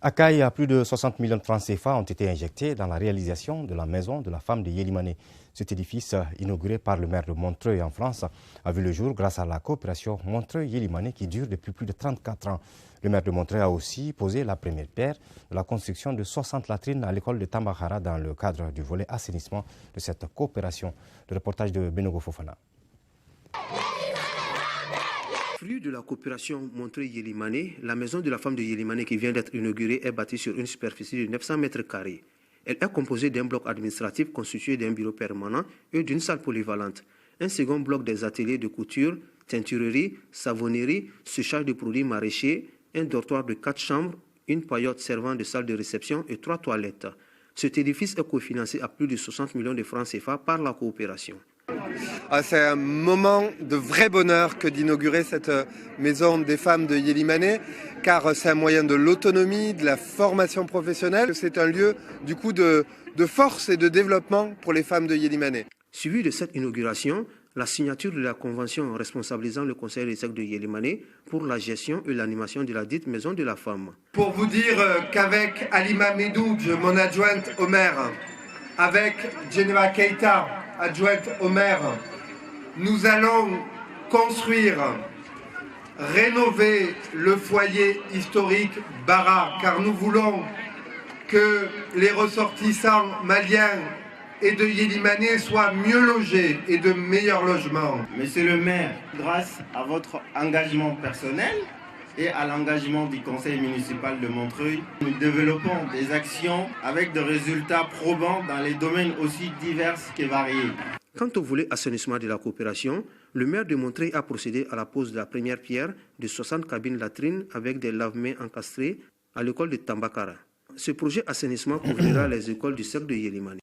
À Caille, plus de 60 millions de francs CFA ont été injectés dans la réalisation de la maison de la femme de Yélimané. Cet édifice, inauguré par le maire de Montreuil en France, a vu le jour grâce à la coopération Montreuil-Yélimané qui dure depuis plus de 34 ans. Le maire de Montreuil a aussi posé la première pierre de la construction de 60 latrines à l'école de Tambakara dans le cadre du volet assainissement de cette coopération. Le reportage de Benogo Fofana. Fruit de la coopération Montreuil-Yélimané, la maison de la femme de Yélimané qui vient d'être inaugurée est bâtie sur une superficie de 900 mètres carrés. Elle est composée d'un bloc administratif constitué d'un bureau permanent et d'une salle polyvalente. Un second bloc des ateliers de couture, teinturerie, savonnerie, séchage de produits maraîchers, un dortoir de 4 chambres, une paillote servant de salle de réception et 3 toilettes. Cet édifice est cofinancé à plus de 60 millions de francs CFA par la coopération. C'est un moment de vrai bonheur que d'inaugurer cette maison des femmes de Yélimané, car c'est un moyen de l'autonomie, de la formation professionnelle. C'est un lieu du coup de force et de développement pour les femmes de Yélimané. Suivi de cette inauguration, la signature de la convention responsabilisant le conseil des sectes de Yélimané pour la gestion et l'animation de la dite maison de la femme. Pour vous dire qu'avec Alima Medouj, mon adjointe au maire, avec Geneva Keita, adjointe au maire, nous allons construire, rénover le foyer historique Bara, car nous voulons que les ressortissants maliens et de Yélimané soient mieux logés et de meilleurs logements. Monsieur le maire, grâce à votre engagement personnel et à l'engagement du conseil municipal de Montreuil, nous développons des actions avec des résultats probants dans les domaines aussi divers que variés. Quant au volet assainissement de la coopération, le maire de Montreuil a procédé à la pose de la première pierre de 60 cabines latrines avec des lave-mains encastrés à l'école de Tambakara. Ce projet assainissement couvrira les écoles du cercle de Yélimané.